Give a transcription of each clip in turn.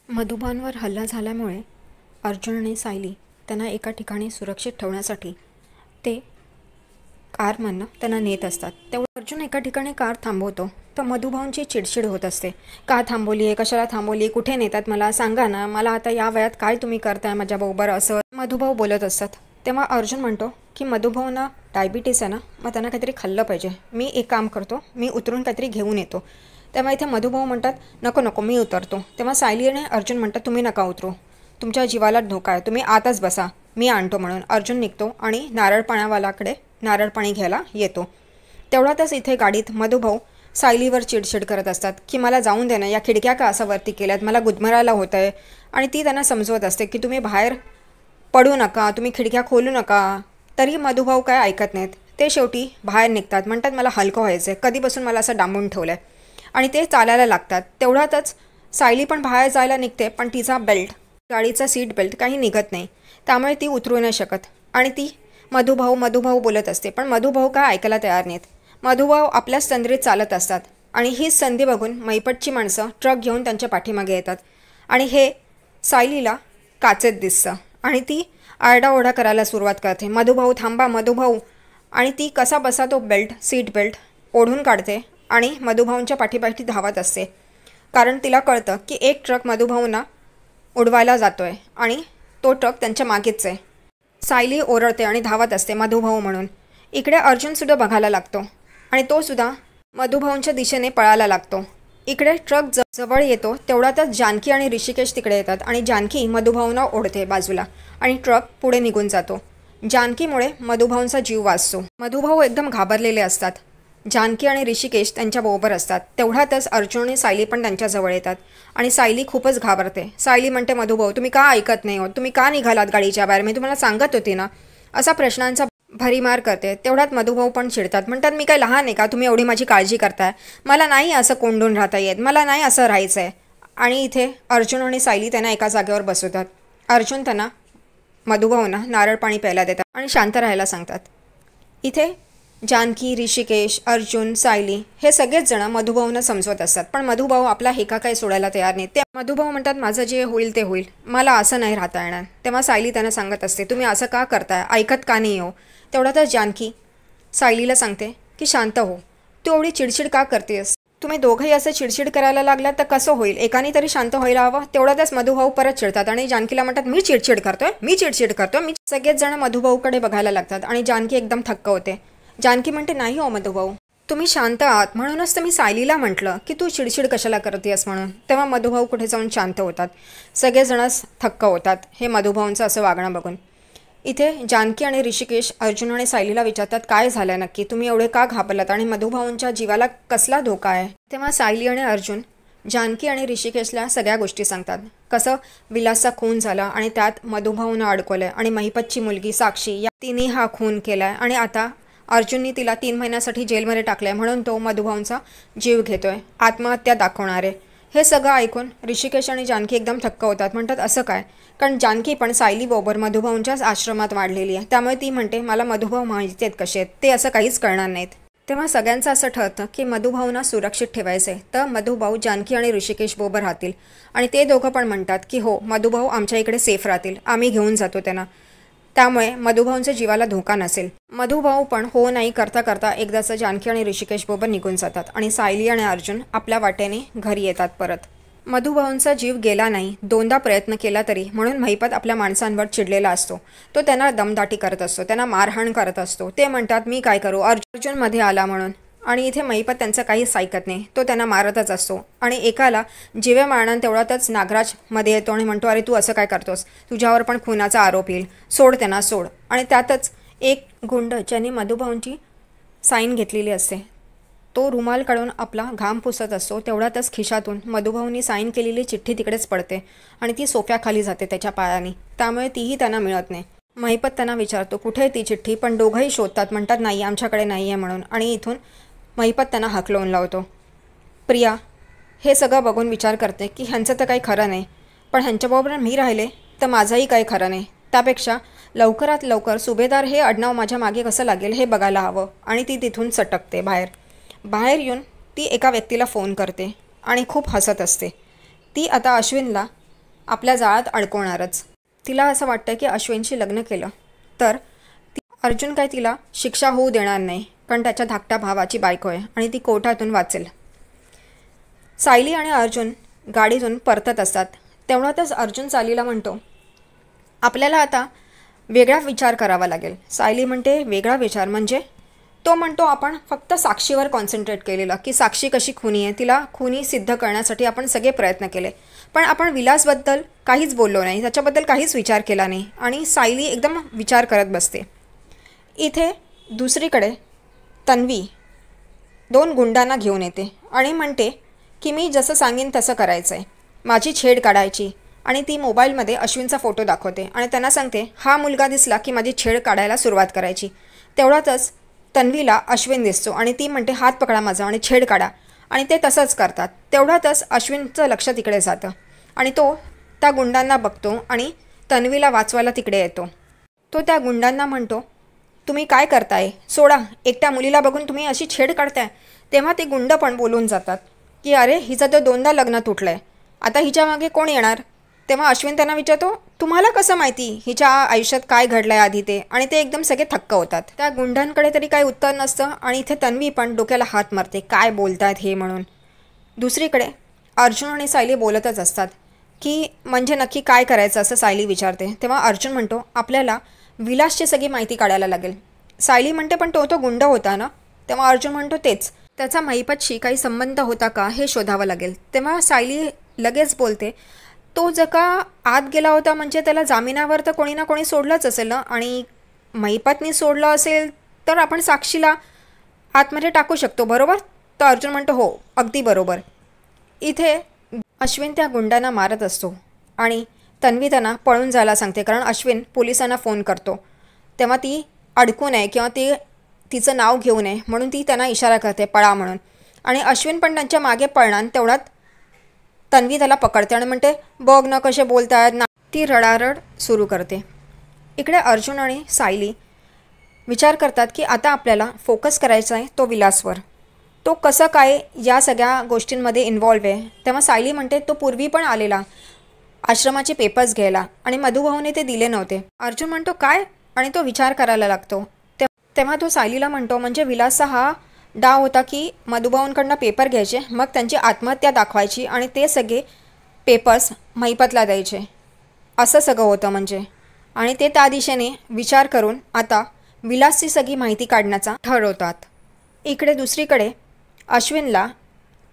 मधुबानवर हल्ला झाल्यामुळे अर्जुन आणि सायली त्यांना एका ठिकाणी सुरक्षित ठेवण्यासाठी ते कारमधनं त्यांना नेत असतात। तेव्हा अर्जुन एका ठिकाणी कार थांबवतो तर मधुभाऊंची चिडचिड होत असते। का थांबवली आहे, कशाला थांबवली, कुठे नेतात मला सांगा ना, मला आता या वयात काय तुम्ही करताय माझ्याबरोबर, असं मधुभाऊ बोलत असतात। तेव्हा अर्जुन म्हणतो की मधुभाऊंना डायबिटीस आहे ना, मग त्यांना काहीतरी खाल्लं पाहिजे, मी एक काम करतो, मी उतरून काहीतरी घेऊन येतो। तेव्हा इथे मधुभाऊ म्हणतात नको नको मी उतरतो। तेव्हा सायली आणि अर्जुन म्हणतात तुम्ही नका उतरू, तुमच्या जीवाला धोका आहे, तुम्ही आताच बसा, मी आणतो म्हणून अर्जुन निघतो आणि नारळ पाण्यावालाकडे नारळ पाणी घ्यायला येतो। तेवढ्यातच इथे गाडीत मधुभाऊ सायलीवर चिडचिड करत असतात की मला जाऊन दे ना, या खिडक्या का असं वरती केल्यात, मला गुदमरायला होत आहे। आणि ती त्यांना समजवत असते की तुम्ही बाहेर पडू नका, तुम्ही खिडक्या खोलू नका। तरी मधुभाऊ काय ऐकत नाहीत, ते शेवटी बाहेर निघतात, म्हणतात मला हलकं व्हायचं आहे, कधीपासून मला असं डांबून ठेवलं आहे, आणि ते चालायला लागतात। तेवढ्यातच सायली पण बाहेर जायला निघते, पण तिचा बेल्ट, गाडीचा सीट बेल्ट काही निघत नाही, त्यामुळे ती उतरू नाही शकत। आणि ती मधुभाऊ मधुभाऊ बोलत असते, पण मधुभाऊ काय ऐकायला तयार नाहीत। मधुभाऊ आपल्याच तंद्रीत चालत असतात आणि हीच संधी बघून मैपटची माणसं ट्रक घेऊन त्यांच्या पाठीमागे येतात आणि हे सायलीला काचेत दिसतं आणि ती आरडाओरडा करायला सुरुवात करते, मधुभाऊ थांबा मधुभाऊ। आणि ती कसा बसा तो बेल्ट, सीट बेल्ट ओढून काढते आणि मधुभाऊंच्या पाठीपाठी धावत असते, कारण तिला कळतं की एक ट्रक मधुभाऊंना उडवायला जातोय आणि तो ट्रक त्यांच्या मागेच आहे। सायली ओरडते आणि धावत असते मधुभाऊ म्हणून। इकडे अर्जुनसुद्धा बघायला लागतो आणि तो सुद्धा मधुभाऊंच्या दिशेने पळायला लागतो। इकडे ट्रक जवळ येतो तेवढ्यातच जानकी आणि ऋषिकेश तिकडे येतात आणि जानकी मधुभाऊंना ओढते बाजूला आणि ट्रक पुढे निघून जातो। जानकीमुळे मधुभाऊंचा जीव वाचतो। मधुभाऊ एकदम घाबरलेले असतात, जानकी आणि ऋषिकेश त्यांच्याबरोबर असतात। तेवढ्यातच अर्जुन आणि सायली पण त्यांच्याजवळ येतात आणि सायली खूपच घाबरते। सायली म्हणते मधुभाऊ तुम्ही का ऐकत नाही हो, तुम्ही का निघालात गाडीच्या बाहेर, मी तुम्हाला सांगत होती ना, असा प्रश्नांचा भरीमार करते। तेवढ्यात मधुभाऊ पण चिडतात, म्हणतात मी काय लहान आहे का, तुम्ही एवढी माझी काळजी करताय, मला नाही असं कोंडून राहता येत, मला नाही असं राहायचं आहे। आणि इथे अर्जुन आणि सायली त्यांना एका जागेवर बसवतात। अर्जुन त्यांना मधुभाऊंना नारळ पाणी प्यायला देतात आणि शांत राहायला सांगतात। इथे जानकी, ऋषिकेश, अर्जुन, सायली हे सगळेच जण मधुभाऊंना समजवत असतात, पण मधुभाऊ आपला हेका काही सोडायला तयार नाही। ते मधुभाऊ म्हणतात माझं जे होईल ते होईल, मला असं नाही राहता येणार। तेव्हा सायली त्यांना सांगत असते तुम्ही असं का करताय, ऐकत का नाही हो। तेवढ्यातच जानकी सायलीला सांगते की शांत हो, तू एवढी चिडचिड का करतेस, तुम्ही दोघंही असं चिडचिड करायला लागलात तर कसं होईल, एकाने तरी शांत व्हायला हवं। तेवढ्यातच मधुभाऊ परत चिडतात आणि जानकीला म्हणतात मी चिडचिड करतोय, मी चिडचिड करतोय, मी। सगळेच जण मधुभाऊकडे बघायला लागतात आणि जानकी एकदम थक्क होते। जानकी म्हणते नाही हो मधुभाऊ, तुम्ही शांत आहात, म्हणूनच तर मी सायलीला म्हटलं की तू चिडचिड कशाला करतेस म्हणून। तेव्हा मधुभाऊ कुठे जाऊन शांत होतात, सगळेजणच थक्क होतात हे मधुभाऊंचं असं वागणं बघून। इथे जानकी आणि ऋषिकेश अर्जुन आणि सायलीला विचारतात काय झालं नक्की, तुम्ही एवढे का घाबरलात आणि मधुभाऊंच्या जीवाला कसला धोका आहे। तेव्हा सायली आणि अर्जुन जानकी आणि ऋषिकेशला सगळ्या गोष्टी सांगतात, कसं विलासचा खून झाला आणि त्यात मधुभाऊंना अडकवलंय आणि महिपतची मुलगी साक्षी या तिने हा खून केलाय आणि आता अर्जुननी तिला 3 महिन्यासाठी जेलमध्ये टाकलंय, म्हणून तो मधुभाऊंचा जीव घेतोय, आत्महत्या दाखवणार आहे। हे सगळं ऐकून ऋषिकेश आणि जानकी एकदम थक्क होतात, म्हणतात असं काय, कारण जानकी पण सायलीबरोबर मधुभाऊंच्याच आश्रमात वाढलेली आहे, त्यामुळे ती म्हणते मला मधुभाऊ माहिती आहेत कसे आहेत, ते असं काहीच कळणार नाहीत। तेव्हा सगळ्यांचं असं ठरतं की मधुभाऊंना सुरक्षित ठेवायचं आहे, तर मधुभाऊ जानकी आणि ऋषिकेश बरोबर राहतील आणि ते दोघं पण म्हणतात की हो मधुभाऊ आमच्या इकडे सेफ राहतील, आम्ही घेऊन जातो त्यांना, त्यामुळे मधुभाऊंच्या जीवाला धोका नसेल। मधुभाऊ पण हो नाही करता करता एकदाचं जानकी आणि ऋषिकेश बरोबर निघून जातात आणि सायली आणि अर्जुन आपल्या वाटेने घरी येतात परत। मधुभाऊंचा जीव गेला नाही, 2दा प्रयत्न केला तरी, म्हणून महिपत आपल्या माणसांवर चिडलेला असतो, तो त्यांना दमदाटी करत असतो, त्यांना मारहाण करत असतो। ते म्हणतात मी काय करू, अर्जुन मध्ये आला म्हणून, आणि इथे महिपत त्यांचं काहीच ऐकत नाही, तो त्यांना मारतच असतो आणि एकाला जीवे मारणार तेवढ्यातच नागराज मध्ये येतो आणि म्हणतो अरे तू असं काय करतोस, तुझ्यावर पण खुनाचा आरोप येईल, सोड त्यांना सोड। आणि त्यातच एक गुंड ज्याने मधुभाऊंची साईन घेतलेली असते तो रुमाल काढून आपला घाम पुसत असतो, तेवढ्यातच खिशातून मधुभाऊंनी साईन केलेली चिठ्ठी तिकडेच पडते आणि ती सोफ्याखाली जाते त्याच्या पायाने, त्यामुळे तीही त्यांना मिळत नाही। महिपत त्यांना विचारतो कुठे आहे ती चिठ्ठी, पण दोघंही शोधतात, म्हणतात नाही आमच्याकडे नाही आहे म्हणून, आणि इथून महिपत त्यांना हाकलवून लावतो। प्रिया हे सगळं बघून विचार करते की ह्यांचं तर काही खरं नाही, पण ह्यांच्याबरोबर मी राहिले तर माझंही काही खरं नाही, त्यापेक्षा लवकरात लवकर सुभेदार हे आडनाव माझ्या मागे कसं लागेल हे बघायला हवं। आणि ती तिथून सटकते बाहेर येऊन ती एका व्यक्तीला फोन करते आणि खूप हसत असते। ती आता अश्विनला आपल्या जाळ्यात अडकवणारच. तिला असं वाटतं की अश्विनशी लग्न केलं तर अर्जुन काय तिला शिक्षा होऊ देणार नाही, कारण त्याच्या धाकट्या भावाची बायको आहे आणि ती कोर्टातून वाचेल. सायली आणि अर्जुन गाडीतून परतत असतात. तेवढ्यातच अर्जुन सायलीला म्हणतो, आपल्याला आता वेगळा विचार करावा लागेल. सायली म्हणते, वेगळा विचार म्हणजे? तो म्हणतो, आपण फक्त साक्षीवर कॉन्सन्ट्रेट केलेलं, की साक्षी कशी खुनी आहे, तिला खुनी सिद्ध करण्यासाठी आपण सगळे प्रयत्न केले, पण आपण विलासबद्दल काहीच बोललो नाही, त्याच्याबद्दल काहीच विचार केला नाही. आणि सायली एकदम विचार करत बसते. इथे दुसरीकडे तन्वी 2 गुंडांना घेऊन येते आणि म्हणते की मी जसं सांगेन तसं करायचं आहे, माझी छेड काढायची. आणि ती मोबाईलमध्ये अश्विनचा फोटो दाखवते आणि त्यांना सांगते, हा मुलगा दिसला की माझी छेड काढायला सुरुवात करायची. तेवढ्यातच तन्वीला अश्विन दिसतो आणि ती म्हणते, हात पकडा माझा आणि छेड काढा. आणि ते तसंच करतात. तेवढ्यातच अश्विनचं लक्ष तिकडे जातं आणि तो त्या गुंडांना बघतो आणि तन्वीला वाचवायला तिकडे येतो. तो त्या गुंडांना म्हणतो, तुम्ही काय करताय, सोडा, एकट्या मुलीला बघून तुम्ही अशी छेड काढताय. तेव्हा ते गुंड पण बोलून जातात की अरे हिचं तर 2दा लग्न तुटलं आहे, आता हिच्या मागे कोण येणार. तेव्हा अश्विन त्यांना विचारतो, तुम्हाला कसं माहिती हिच्या आयुष्यात काय घडलं आहे आधी ते. आणि ते एकदम सगळे थक्क होतात. त्या गुंडांकडे तरी काही उत्तर नसतं आणि इथे तन्वी पण डोक्याला हात मारते, काय बोलतात हे म्हणून. दुसरीकडे अर्जुन आणि सायली बोलतच असतात की म्हणजे नक्की काय करायचं असं सायली विचारते. तेव्हा अर्जुन म्हणतो, आपल्याला विलासची सगळी माहिती काढायला लागेल. सायली म्हणते, पण तो गुंड होता ना. तेव्हा अर्जुन म्हणतो, तेच, त्याचा महिपतशी काही संबंध होता का हे शोधावं लागेल. तेव्हा सायली लगेच बोलते, तो जर का आत गेला होता म्हणजे त्याला जामिनावर तर कोणी ना कोणी सोडलंच असेल ना, आणि महिपतनी सोडलं असेल तर आपण साक्षीला आतमध्ये टाकू शकतो, बरोबर. तर अर्जुन म्हणतो, हो अगदी बरोबर. इथे अश्विन त्या गुंडांना मारत असतो आणि तन्वी त्यांना पळून जायला सांगते, कारण अश्विन पोलिसांना फोन करतो. तेव्हा ती अडकू नये किंवा तिचं नाव घेऊ नये म्हणून ती त्यांना इशारा करते, पळा म्हणून. आणि अश्विन पण त्यांच्या मागे पळणार. तेवढ्यात तन्वी त्याला पकडते आणि म्हणते, बघ ना कसे बोलतायत ना. ती रडारड सुरू करते. इकडे अर्जुन आणि सायली विचार करतात की आता आपल्याला फोकस करायचा आहे तो विलासवर. तो कसं काय या सगळ्या गोष्टींमध्ये इन्व्हॉल्व आहे. तेव्हा सायली म्हणते, तो पूर्वी पण आलेला आश्रमाचे पेपर्स घ्यायला आणि मधुभाऊने ते दिले नव्हते. अर्जुन म्हणतो, काय. आणि तो विचार करायला लागतो. तेव्हा तो सायलीला म्हणतो, म्हणजे विलासचा हा डाव होता की मधुभाऊंकडनं पेपर घ्यायचे, मग त्यांची आत्महत्या दाखवायची आणि ते सगळे पेपर्स महिपतला द्यायचे, असं सगळं होतं म्हणजे. आणि ते त्या दिशेने विचार करून आता विलासची सगळी माहिती काढण्याचा ठरवतात. इकडे दुसरीकडे अश्विनला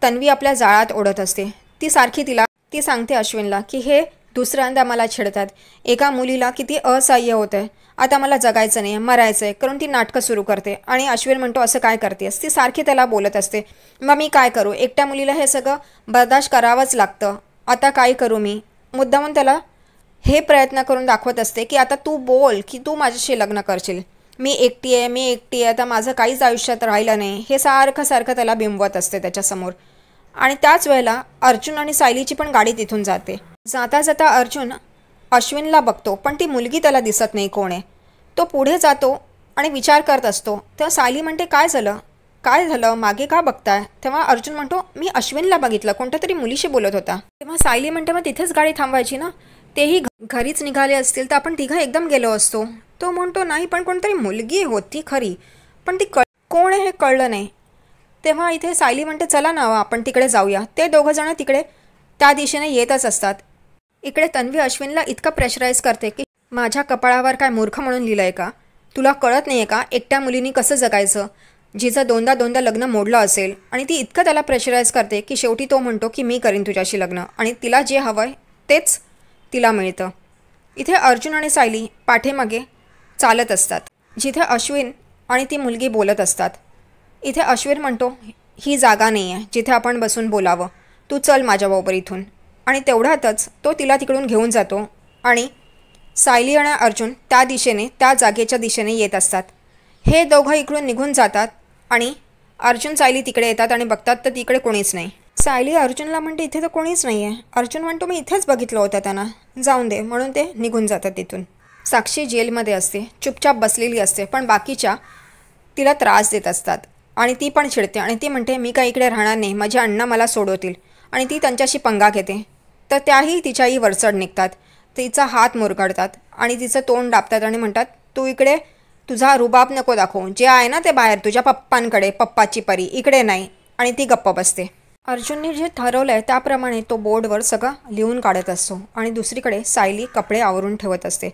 तन्वी आपल्या जाळ्यात ओढत असते. ती सांगते अश्विनला की हे दुसऱ्यांदा मला छेडतात, एका मुलीला किती असह्य होतं आहे, आता मला जगायचं नाही, मरायचं आहे, करून ती नाटकं सुरू करते. आणि अश्विन म्हणतो, असं काय करतेस. ती सारखी त्याला बोलत असते, मग मी काय करू, एकट्या मुलीला हे सगळं बर्दाश्त करावंच लागतं, आता काय करू मी. मुद्दामून त्याला हे प्रयत्न करून दाखवत असते की आता तू बोल की तू माझ्याशी लग्न करशील, मी एकटी आहे, आता माझं काहीच आयुष्यात राहिलं नाही, हे सारखं त्याला बिंबवत असते त्याच्यासमोर. आणि त्याच वेळेला अर्जुन आणि सायलीची पण गाडी तिथून जाते. जाता जाता अर्जुन अश्विनला बघतो, पण ती मुलगी त्याला दिसत नाही कोण आहे. तो पुढे जातो आणि विचार करत असतो. तेव्हा सायली म्हणते, काय झालं, मागे का बघताय. तेव्हा अर्जुन म्हणतो, मी अश्विनला बघितलं, कोणत्या तरी मुलीशी बोलत होता. तेव्हा सायली म्हणते, मग तिथेच गाडी थांबवायची ना, तेही घरीच निघाले असतील तर आपण तिघं एकदम गेलो असतो. तो म्हणतो, नाही, पण कोणतरी मुलगी होती खरी, पण ती कोण आहे हे कळलं नाही. तेव्हा इथे सायली म्हणते, चला ना आपण तिकडे जाऊया. ते दोघंजणं तिकडे त्या दिशेने येतच असतात. इकडे तन्वी अश्विनला इतकं प्रेशराईज करते की माझ्या कपाळावर काय मूर्ख म्हणून लिहिलं आहे का, तुला कळत नाही आहे का एकट्या मुलींनी कसं जगायचं, जिचं 2दा लग्न मोडलं असेल. आणि ती इतकं त्याला प्रेशराईज करते की शेवटी तो म्हणतो की मी करीन तुझ्याशी लग्न, आणि तिला जे हवं आहे तेच तिला मिळतं. इथे अर्जुन आणि सायली पाठीमागे चालत असतात, जिथे अश्विन आणि ती मुलगी बोलत असतात. इथे अश्विन म्हणतो, ही जागा नाही आहे जिथे आपण बसून बोलावं, तू चल माझ्याबरोबर इथून. आणि तेवढ्यातच तो तिला तिकडून घेऊन जातो आणि सायली आणि अर्जुन त्या जागेच्या दिशेने येत असतात. हे दोघं इकडून निघून जातात आणि अर्जुन सायली तिकडे येतात आणि बघतात तर तिकडे कोणीच नाही. सायली अर्जुनला म्हणते, इथे तर कोणीच नाही आहे. अर्जुन म्हणतो, मी इथेच बघितलं होतं त्यांना, जाऊन दे, म्हणून ते निघून जातात तिथून. साक्षी जेलमध्ये असते, चुपचाप बसलेली असते, पण बाकीच्या तिला त्रास देत असतात आणि ती पण चिडते आणि ती म्हणते, मी काय इकडे राहणार नाही, माझे अण्णा मला सोडवतील. आणि ती त्यांच्याशी पंगा घेते. तर त्याही तिच्याही वरचढ निघतात. तिचा हात मुरगळतात आणि तिचं तोंड दाबतात आणि म्हणतात, तू इकडे तुझा रुबाब नको दाखवू. जे आहे ना ते बाहेर तुझ्या पप्पांकडे, पप्पाची परी, इकडे नाही. आणि ती गप्प बसते. अर्जुनने जे ठरवलं आहे त्याप्रमाणे तो बोर्डवर सगळं लिहून काढत असतो आणि दुसरीकडे सायली कपडे आवरून ठेवत असते.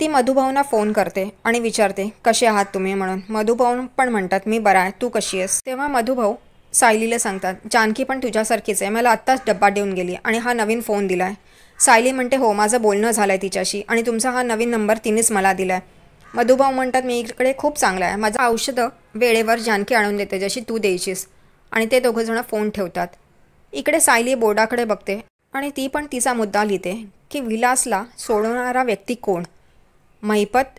ती मधुभाऊंना फोन करते आणि विचारते, कसे आहात तुम्ही म्हणून. मधुभाऊ पण म्हणतात, मी बरा आहे, तू कशी आहेस. तेव्हा मधुभाऊ सायलीला सांगतात, जानकी पण तुझ्यासारखीच आहे, मला आत्ताच डब्बा देऊन गेली आणि हा नवीन फोन दिला आहे. सायली म्हणते, हो माझं बोलणं झालं आहे तिच्याशी आणि तुमचा हा नवीन नंबर तिनेच मला दिला आहे. मधुभाऊ म्हणतात, मी इकडे खूप चांगला आहे, माझं औषधं वेळेवर जानकी आणून देते जशी तू द्यायचीस. आणि ते दोघंजणं फोन ठेवतात. इकडे सायली बोर्डाकडे बघते आणि ती पण तिचा मुद्दा लिहिते की विलासला सोडवणारा व्यक्ती कोण, महिपत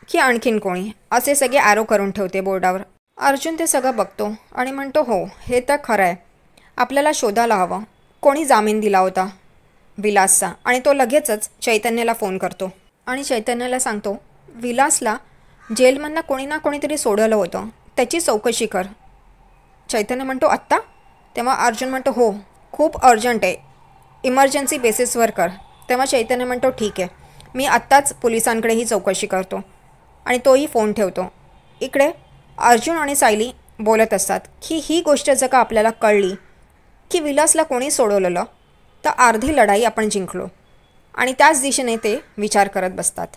की आणखीन कोणी, असे सगळे ॲरो करून ठेवते बोर्डावर. अर्जुन ते सगळं बघतो आणि म्हणतो, हो हे तर खरं आहे, आपल्याला शोधायला हवं कोणी जामीन दिला होता विलासचा. आणि तो लगेचच चैतन्याला फोन करतो आणि चैतन्याला सांगतो, विलासला जेलमधनं कोणी ना कोणीतरी सोडवलं होतं, त्याची चौकशी कर. चैतन्य म्हणतो, आत्ता. तेव्हा अर्जुन म्हणतो, हो खूप अर्जंट आहे, इमर्जन्सी बेसिसवर कर. तेव्हा चैतन्य म्हणतो, ठीक आहे, मी आत्ताच पोलिसांकडे ही चौकशी करतो. आणि तोही फोन ठेवतो. इकडे अर्जुन आणि सायली बोलत असतात की ही गोष्ट जर का आपल्याला कळली की विलासला कोणी सोडवलेलं तर अर्धी लढाई आपण जिंकलो. आणि त्याच दिशेने ते विचार करत बसतात.